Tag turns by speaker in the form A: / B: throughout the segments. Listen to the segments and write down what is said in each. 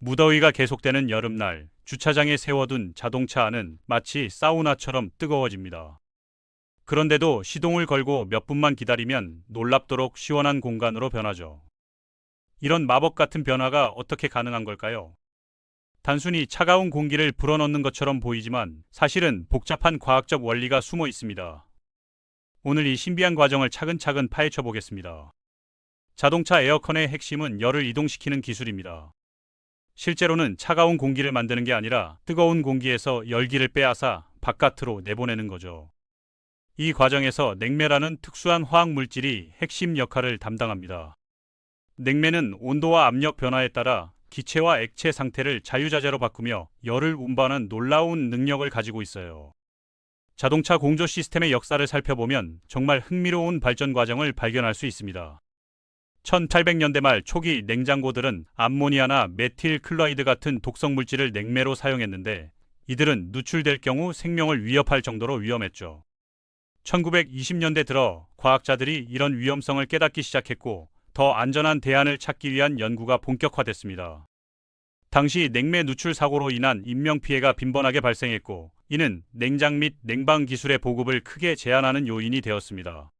A: 무더위가 계속되는 여름날, 주차장에 세워둔 자동차 안은 마치 사우나처럼 뜨거워집니다. 그런데도 시동을 걸고 몇 분만 기다리면 놀랍도록 시원한 공간으로 변하죠. 이런 마법 같은 변화가 어떻게 가능한 걸까요? 단순히 차가운 공기를 불어넣는 것처럼 보이지만 사실은 복잡한 과학적 원리가 숨어 있습니다. 오늘 이 신비한 과정을 차근차근 파헤쳐 보겠습니다. 자동차 에어컨의 핵심은 열을 이동시키는 기술입니다. 실제로는 차가운 공기를 만드는 게 아니라 뜨거운 공기에서 열기를 빼앗아 바깥으로 내보내는 거죠. 이 과정에서 냉매라는 특수한 화학 물질이 핵심 역할을 담당합니다. 냉매는 온도와 압력 변화에 따라 기체와 액체 상태를 자유자재로 바꾸며 열을 운반하는 놀라운 능력을 가지고 있어요. 자동차 공조 시스템의 역사를 살펴보면 정말 흥미로운 발전 과정을 발견할 수 있습니다. 1800년대 말 초기 냉장고들은 암모니아나 메틸 클로라이드 같은 독성 물질을 냉매로 사용했는데 이들은 누출될 경우 생명을 위협할 정도로 위험했죠. 1920년대 들어 과학자들이 이런 위험성을 깨닫기 시작했고 더 안전한 대안을 찾기 위한 연구가 본격화됐습니다. 당시 냉매 누출 사고로 인한 인명피해가 빈번하게 발생했고 이는 냉장 및 냉방 기술의 보급을 크게 제한하는 요인이 되었습니다.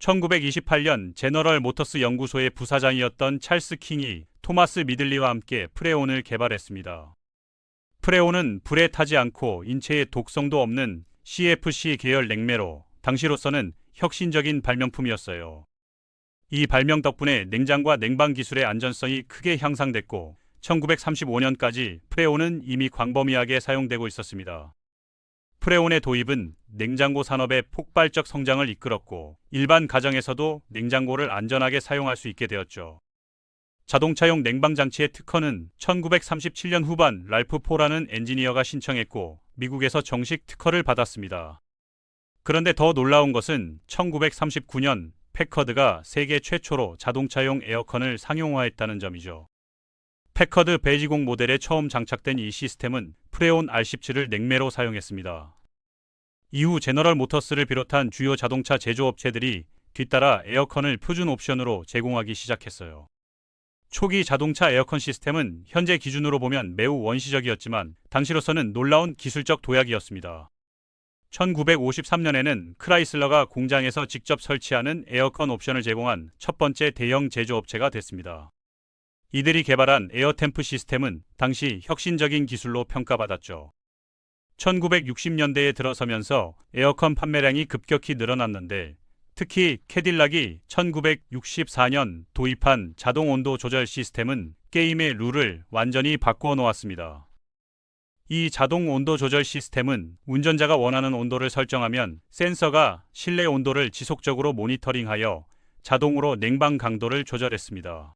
A: 1928년 제너럴 모터스 연구소의 부사장이었던 찰스 킹이 토마스 미들리와 함께 프레온을 개발했습니다. 프레온은 불에 타지 않고 인체에 독성도 없는 CFC 계열 냉매로 당시로서는 혁신적인 발명품이었어요. 이 발명 덕분에 냉장과 냉방 기술의 안전성이 크게 향상됐고 1935년까지 프레온은 이미 광범위하게 사용되고 있었습니다. 프레온의 도입은 냉장고 산업의 폭발적 성장을 이끌었고 일반 가정에서도 냉장고를 안전하게 사용할 수 있게 되었죠. 자동차용 냉방 장치의 특허는 1937년 후반 랄프 포라는 엔지니어가 신청했고 미국에서 정식 특허를 받았습니다. 그런데 더 놀라운 것은 1939년 패커드가 세계 최초로 자동차용 에어컨을 상용화했다는 점이죠. 패커드 베이지공 모델에 처음 장착된 이 시스템은 프레온 R17을 냉매로 사용했습니다. 이후 제너럴 모터스를 비롯한 주요 자동차 제조업체들이 뒤따라 에어컨을 표준 옵션으로 제공하기 시작했어요. 초기 자동차 에어컨 시스템은 현재 기준으로 보면 매우 원시적이었지만 당시로서는 놀라운 기술적 도약이었습니다. 1953년에는 크라이슬러가 공장에서 직접 설치하는 에어컨 옵션을 제공한 첫 번째 대형 제조업체가 됐습니다. 이들이 개발한 에어템프 시스템은 당시 혁신적인 기술로 평가받았죠. 1960년대에 들어서면서 에어컨 판매량이 급격히 늘어났는데 특히 캐딜락이 1964년 도입한 자동 온도 조절 시스템은 게임의 룰을 완전히 바꾸어 놓았습니다. 이 자동 온도 조절 시스템은 운전자가 원하는 온도를 설정하면 센서가 실내 온도를 지속적으로 모니터링하여 자동으로 냉방 강도를 조절했습니다.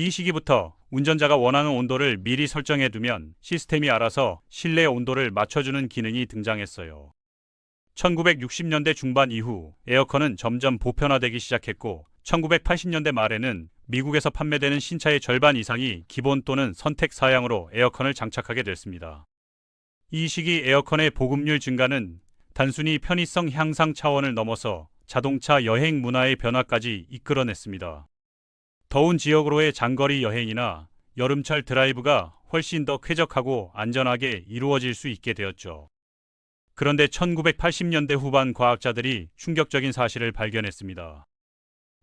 A: 이 시기부터 운전자가 원하는 온도를 미리 설정해두면 시스템이 알아서 실내 온도를 맞춰주는 기능이 등장했어요. 1960년대 중반 이후 에어컨은 점점 보편화되기 시작했고 1980년대 말에는 미국에서 판매되는 신차의 절반 이상이 기본 또는 선택 사양으로 에어컨을 장착하게 됐습니다. 이 시기 에어컨의 보급률 증가는 단순히 편의성 향상 차원을 넘어서 자동차 여행 문화의 변화까지 이끌어냈습니다. 더운 지역으로의 장거리 여행이나 여름철 드라이브가 훨씬 더 쾌적하고 안전하게 이루어질 수 있게 되었죠. 그런데 1980년대 후반 과학자들이 충격적인 사실을 발견했습니다.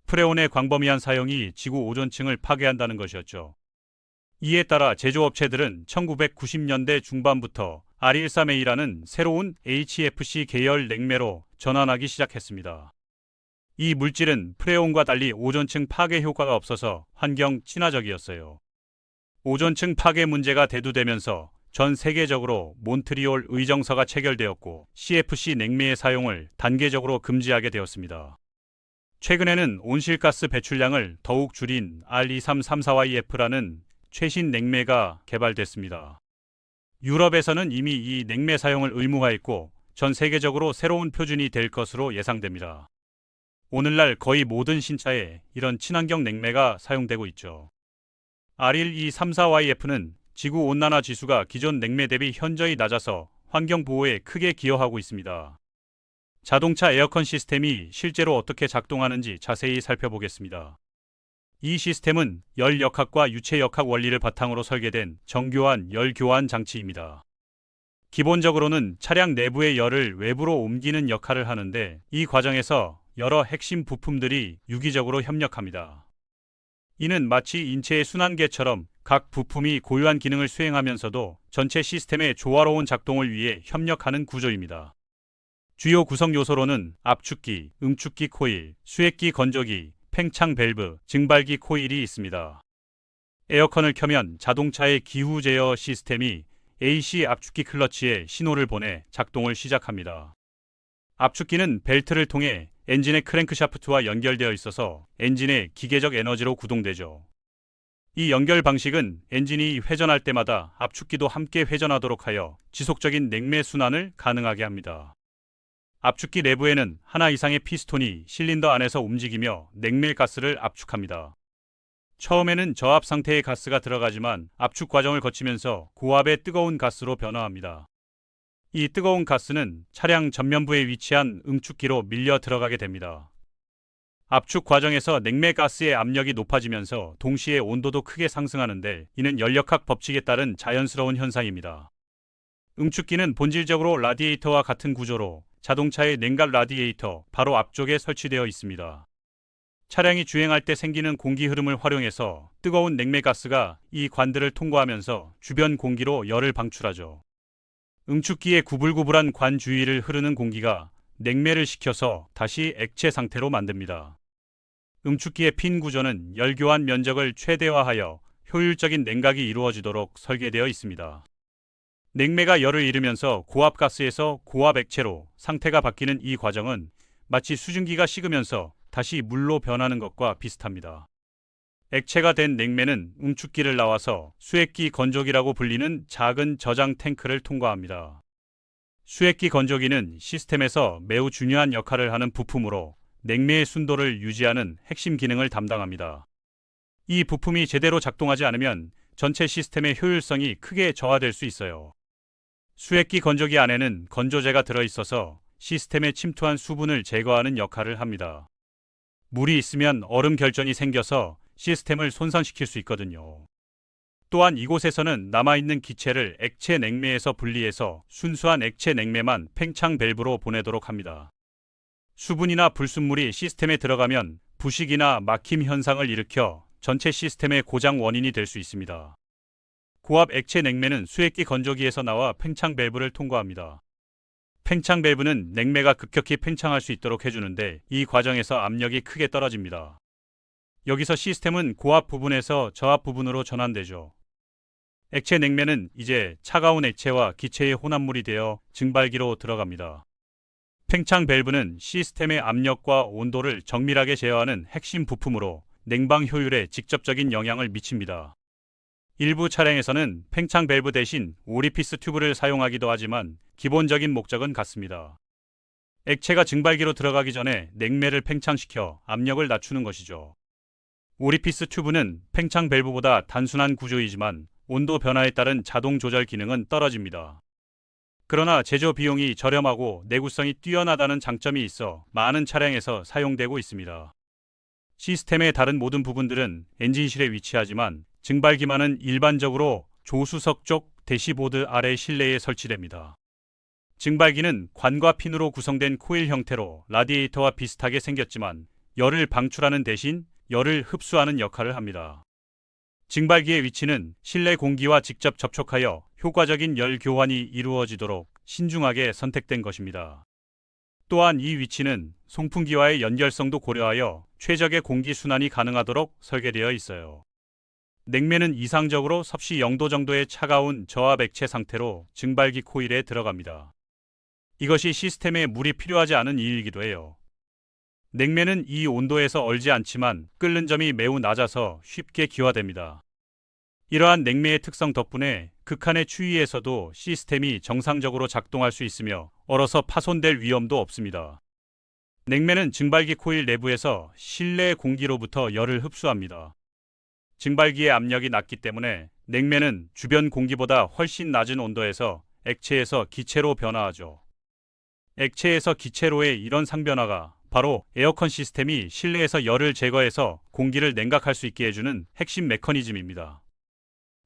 A: 프레온의 광범위한 사용이 지구 오존층을 파괴한다는 것이었죠. 이에 따라 제조업체들은 1990년대 중반부터 R13A라는 새로운 HFC 계열 냉매로 전환하기 시작했습니다. 이 물질은 프레온과 달리 오존층 파괴 효과가 없어서 환경 친화적이었어요. 오존층 파괴 문제가 대두되면서 전 세계적으로 몬트리올 의정서가 체결되었고 CFC 냉매의 사용을 단계적으로 금지하게 되었습니다. 최근에는 온실가스 배출량을 더욱 줄인 R2334YF라는 최신 냉매가 개발됐습니다. 유럽에서는 이미 이 냉매 사용을 의무화했고 전 세계적으로 새로운 표준이 될 것으로 예상됩니다. 오늘날 거의 모든 신차에 이런 친환경 냉매가 사용되고 있죠. R1234YF는 지구온난화 지수가 기존 냉매 대비 현저히 낮아서 환경보호에 크게 기여하고 있습니다. 자동차 에어컨 시스템이 실제로 어떻게 작동하는지 자세히 살펴보겠습니다. 이 시스템은 열 역학과 유체 역학 원리를 바탕으로 설계된 정교한 열 교환 장치입니다. 기본적으로는 차량 내부의 열을 외부로 옮기는 역할을 하는데 이 과정에서 여러 핵심 부품들이 유기적으로 협력합니다. 이는 마치 인체의 순환계처럼 각 부품이 고유한 기능을 수행하면서도 전체 시스템의 조화로운 작동을 위해 협력하는 구조입니다. 주요 구성 요소로는 압축기, 응축기 코일, 수액기 건조기, 팽창 밸브, 증발기 코일이 있습니다. 에어컨을 켜면 자동차의 기후 제어 시스템이 AC 압축기 클러치에 신호를 보내 작동을 시작합니다. 압축기는 벨트를 통해 엔진의 크랭크샤프트와 연결되어 있어서 엔진의 기계적 에너지로 구동되죠. 이 연결 방식은 엔진이 회전할 때마다 압축기도 함께 회전하도록 하여 지속적인 냉매 순환을 가능하게 합니다. 압축기 내부에는 하나 이상의 피스톤이 실린더 안에서 움직이며 냉매 가스를 압축합니다. 처음에는 저압 상태의 가스가 들어가지만 압축 과정을 거치면서 고압의 뜨거운 가스로 변화합니다. 이 뜨거운 가스는 차량 전면부에 위치한 응축기로 밀려 들어가게 됩니다. 압축 과정에서 냉매 가스의 압력이 높아지면서 동시에 온도도 크게 상승하는데 이는 열역학 법칙에 따른 자연스러운 현상입니다. 응축기는 본질적으로 라디에이터와 같은 구조로 자동차의 냉각 라디에이터 바로 앞쪽에 설치되어 있습니다. 차량이 주행할 때 생기는 공기 흐름을 활용해서 뜨거운 냉매 가스가 이 관들을 통과하면서 주변 공기로 열을 방출하죠. 응축기의 구불구불한 관 주위를 흐르는 공기가 냉매를 식혀서 다시 액체 상태로 만듭니다. 응축기의 핀 구조는 열 교환 면적을 최대화하여 효율적인 냉각이 이루어지도록 설계되어 있습니다. 냉매가 열을 잃으면서 고압 가스에서 고압 액체로 상태가 바뀌는 이 과정은 마치 수증기가 식으면서 다시 물로 변하는 것과 비슷합니다. 액체가 된 냉매는 응축기를 나와서 수액기 건조기라고 불리는 작은 저장 탱크를 통과합니다. 수액기 건조기는 시스템에서 매우 중요한 역할을 하는 부품으로 냉매의 순도를 유지하는 핵심 기능을 담당합니다. 이 부품이 제대로 작동하지 않으면 전체 시스템의 효율성이 크게 저하될 수 있어요. 수액기 건조기 안에는 건조제가 들어있어서 시스템에 침투한 수분을 제거하는 역할을 합니다. 물이 있으면 얼음 결전이 생겨서 시스템을 손상시킬 수 있거든요. 또한 이곳에서는 남아있는 기체를 액체 냉매에서 분리해서 순수한 액체 냉매만 팽창 밸브로 보내도록 합니다. 수분이나 불순물이 시스템에 들어가면 부식이나 막힘 현상을 일으켜 전체 시스템의 고장 원인이 될 수 있습니다. 고압 액체 냉매는 수액기 건조기에서 나와 팽창 밸브를 통과합니다. 팽창 밸브는 냉매가 급격히 팽창할 수 있도록 해주는데 이 과정에서 압력이 크게 떨어집니다. 여기서 시스템은 고압 부분에서 저압 부분으로 전환되죠. 액체 냉매는 이제 차가운 액체와 기체의 혼합물이 되어 증발기로 들어갑니다. 팽창 밸브는 시스템의 압력과 온도를 정밀하게 제어하는 핵심 부품으로 냉방 효율에 직접적인 영향을 미칩니다. 일부 차량에서는 팽창 밸브 대신 오리피스 튜브를 사용하기도 하지만 기본적인 목적은 같습니다. 액체가 증발기로 들어가기 전에 냉매를 팽창시켜 압력을 낮추는 것이죠. 오리피스 튜브는 팽창 밸브보다 단순한 구조이지만 온도 변화에 따른 자동 조절 기능은 떨어집니다. 그러나 제조 비용이 저렴하고 내구성이 뛰어나다는 장점이 있어 많은 차량에서 사용되고 있습니다. 시스템의 다른 모든 부분들은 엔진실에 위치하지만 증발기만은 일반적으로 조수석 쪽 대시보드 아래 실내에 설치됩니다. 증발기는 관과 핀으로 구성된 코일 형태로 라디에이터와 비슷하게 생겼지만 열을 방출하는 대신 열을 흡수하는 역할을 합니다. 증발기의 위치는 실내 공기와 직접 접촉하여 효과적인 열 교환이 이루어지도록 신중하게 선택된 것입니다. 또한 이 위치는 송풍기와의 연결성도 고려하여 최적의 공기 순환이 가능하도록 설계되어 있어요. 냉매는 이상적으로 섭씨 0도 정도의 차가운 저압 액체 상태로 증발기 코일에 들어갑니다. 이것이 시스템에 물이 필요하지 않은 이유이기도 해요. 냉매는 이 온도에서 얼지 않지만 끓는 점이 매우 낮아서 쉽게 기화됩니다. 이러한 냉매의 특성 덕분에 극한의 추위에서도 시스템이 정상적으로 작동할 수 있으며 얼어서 파손될 위험도 없습니다. 냉매는 증발기 코일 내부에서 실내 공기로부터 열을 흡수합니다. 증발기의 압력이 낮기 때문에 냉매는 주변 공기보다 훨씬 낮은 온도에서 액체에서 기체로 변화하죠. 액체에서 기체로의 이런 상변화가 바로 에어컨 시스템이 실내에서 열을 제거해서 공기를 냉각할 수 있게 해주는 핵심 메커니즘입니다.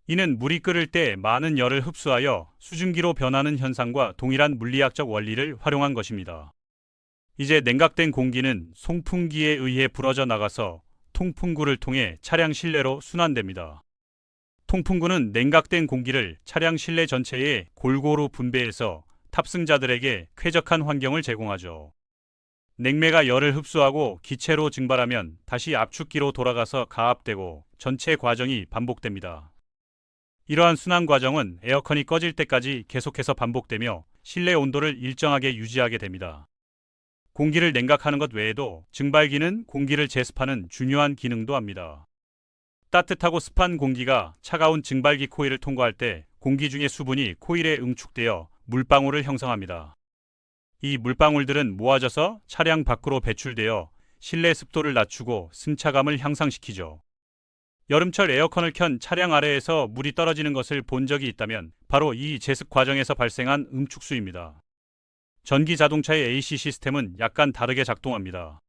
A: 이는 물이 끓을 때 많은 열을 흡수하여 수증기로 변하는 현상과 동일한 물리학적 원리를 활용한 것입니다. 이제 냉각된 공기는 송풍기에 의해 불어져 나가서 통풍구를 통해 차량 실내로 순환됩니다. 통풍구는 냉각된 공기를 차량 실내 전체에 골고루 분배해서 탑승자들에게 쾌적한 환경을 제공하죠. 냉매가 열을 흡수하고 기체로 증발하면 다시 압축기로 돌아가서 가압되고 전체 과정이 반복됩니다. 이러한 순환 과정은 에어컨이 꺼질 때까지 계속해서 반복되며 실내 온도를 일정하게 유지하게 됩니다. 공기를 냉각하는 것 외에도 증발기는 공기를 제습하는 중요한 기능도 합니다. 따뜻하고 습한 공기가 차가운 증발기 코일을 통과할 때 공기 중의 수분이 코일에 응축되어 물방울을 형성합니다. 이 물방울들은 모아져서 차량 밖으로 배출되어 실내 습도를 낮추고 승차감을 향상시키죠. 여름철 에어컨을 켠 차량 아래에서 물이 떨어지는 것을 본 적이 있다면 바로 이 제습 과정에서 발생한 응축수입니다. 전기 자동차의 AC 시스템은 약간 다르게 작동합니다.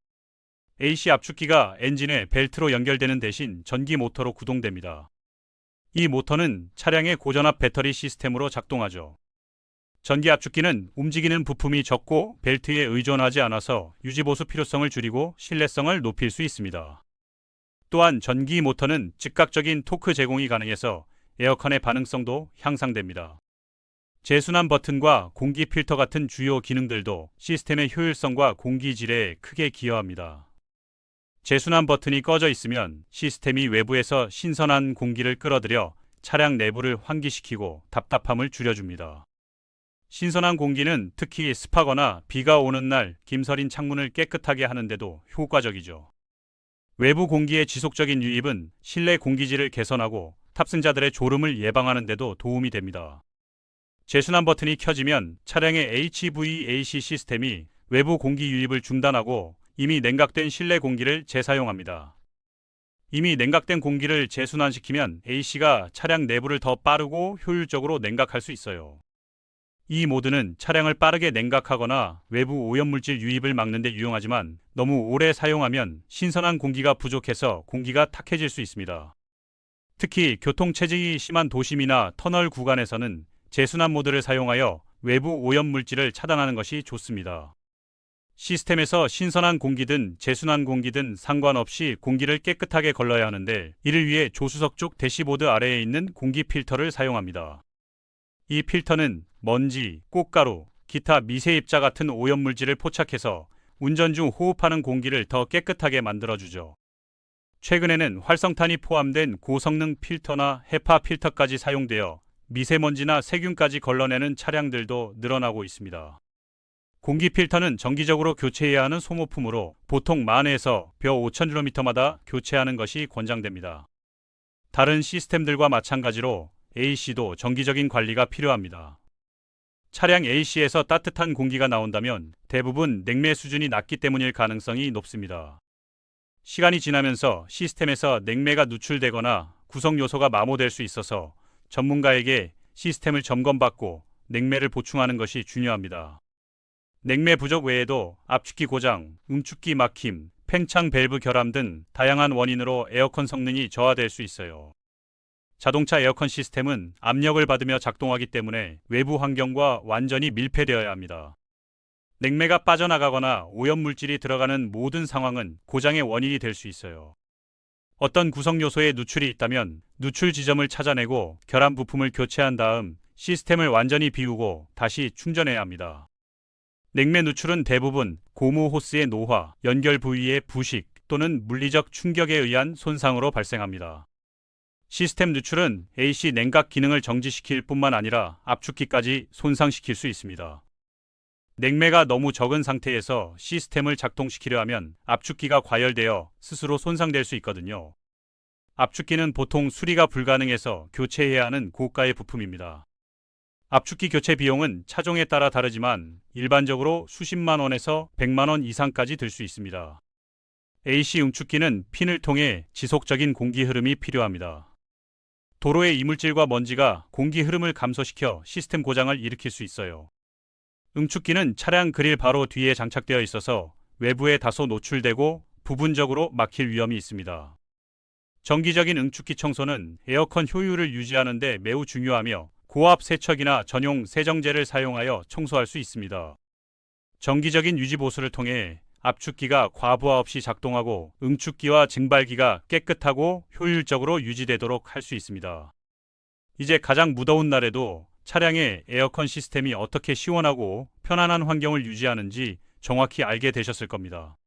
A: AC 압축기가 엔진에 벨트로 연결되는 대신 전기 모터로 구동됩니다. 이 모터는 차량의 고전압 배터리 시스템으로 작동하죠. 전기 압축기는 움직이는 부품이 적고 벨트에 의존하지 않아서 유지보수 필요성을 줄이고 신뢰성을 높일 수 있습니다. 또한 전기 모터는 즉각적인 토크 제공이 가능해서 에어컨의 반응성도 향상됩니다. 제순환 버튼과 공기 필터 같은 주요 기능들도 시스템의 효율성과 공기 질에 크게 기여합니다. 제순환 버튼이 꺼져 있으면 시스템이 외부에서 신선한 공기를 끌어들여 차량 내부를 환기시키고 답답함을 줄여줍니다. 신선한 공기는 특히 습하거나 비가 오는 날 김서린 창문을 깨끗하게 하는데도 효과적이죠. 외부 공기의 지속적인 유입은 실내 공기질을 개선하고 탑승자들의 졸음을 예방하는 데도 도움이 됩니다. 제순환 버튼이 켜지면 차량의 HVAC 시스템이 외부 공기 유입을 중단하고 이미 냉각된 실내 공기를 재사용합니다. 이미 냉각된 공기를 재순환시키면 AC가 차량 내부를 더 빠르고 효율적으로 냉각할 수 있어요. 이 모드는 차량을 빠르게 냉각하거나 외부 오염물질 유입을 막는 데 유용하지만 너무 오래 사용하면 신선한 공기가 부족해서 공기가 탁해질 수 있습니다. 특히 교통체증이 심한 도심이나 터널 구간에서는 제순환 모드를 사용하여 외부 오염물질을 차단하는 것이 좋습니다. 시스템에서 신선한 공기든 제순환 공기든 상관없이 공기를 깨끗하게 걸러야 하는데 이를 위해 조수석 쪽 대시보드 아래에 있는 공기 필터를 사용합니다. 이 필터는 먼지, 꽃가루, 기타 미세입자 같은 오염물질을 포착해서 운전 중 호흡하는 공기를 더 깨끗하게 만들어주죠. 최근에는 활성탄이 포함된 고성능 필터나 헤파 필터까지 사용되어 미세먼지나 세균까지 걸러내는 차량들도 늘어나고 있습니다. 공기 필터는 정기적으로 교체해야 하는 소모품으로 보통 10,000에서 벼 5,000km마다 교체하는 것이 권장됩니다. 다른 시스템들과 마찬가지로 AC도 정기적인 관리가 필요합니다. 차량 AC에서 따뜻한 공기가 나온다면 대부분 냉매 수준이 낮기 때문일 가능성이 높습니다. 시간이 지나면서 시스템에서 냉매가 누출되거나 구성 요소가 마모될 수 있어서 전문가에게 시스템을 점검받고 냉매를 보충하는 것이 중요합니다. 냉매 부족 외에도 압축기 고장, 응축기 막힘, 팽창 밸브 결함 등 다양한 원인으로 에어컨 성능이 저하될 수 있어요. 자동차 에어컨 시스템은 압력을 받으며 작동하기 때문에 외부 환경과 완전히 밀폐되어야 합니다. 냉매가 빠져나가거나 오염물질이 들어가는 모든 상황은 고장의 원인이 될 수 있어요. 어떤 구성 요소에 누출이 있다면 누출 지점을 찾아내고 결함 부품을 교체한 다음 시스템을 완전히 비우고 다시 충전해야 합니다. 냉매 누출은 대부분 고무 호스의 노화, 연결 부위의 부식 또는 물리적 충격에 의한 손상으로 발생합니다. 시스템 누출은 AC 냉각 기능을 정지시킬 뿐만 아니라 압축기까지 손상시킬 수 있습니다. 냉매가 너무 적은 상태에서 시스템을 작동시키려 하면 압축기가 과열되어 스스로 손상될 수 있거든요. 압축기는 보통 수리가 불가능해서 교체해야 하는 고가의 부품입니다. 압축기 교체 비용은 차종에 따라 다르지만 일반적으로 수십만 원에서 100만 원 이상까지 들 수 있습니다. AC 응축기는 핀을 통해 지속적인 공기 흐름이 필요합니다. 도로의 이물질과 먼지가 공기 흐름을 감소시켜 시스템 고장을 일으킬 수 있어요. 응축기는 차량 그릴 바로 뒤에 장착되어 있어서 외부에 다소 노출되고 부분적으로 막힐 위험이 있습니다. 정기적인 응축기 청소는 에어컨 효율을 유지하는 데 매우 중요하며 고압 세척이나 전용 세정제를 사용하여 청소할 수 있습니다. 정기적인 유지 보수를 통해 압축기가 과부하 없이 작동하고 응축기와 증발기가 깨끗하고 효율적으로 유지되도록 할 수 있습니다. 이제 가장 무더운 날에도 차량의 에어컨 시스템이 어떻게 시원하고 편안한 환경을 유지하는지 정확히 알게 되셨을 겁니다.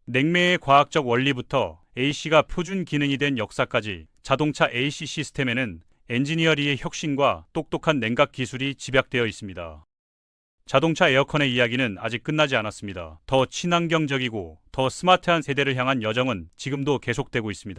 A: 냉매의 과학적 원리부터 AC가 표준 기능이 된 역사까지 자동차 AC 시스템에는 엔지니어리의 혁신과 똑똑한 냉각 기술이 집약되어 있습니다. 자동차 에어컨의 이야기는 아직 끝나지 않았습니다. 더 친환경적이고 더 스마트한 세대를 향한 여정은 지금도 계속되고 있습니다.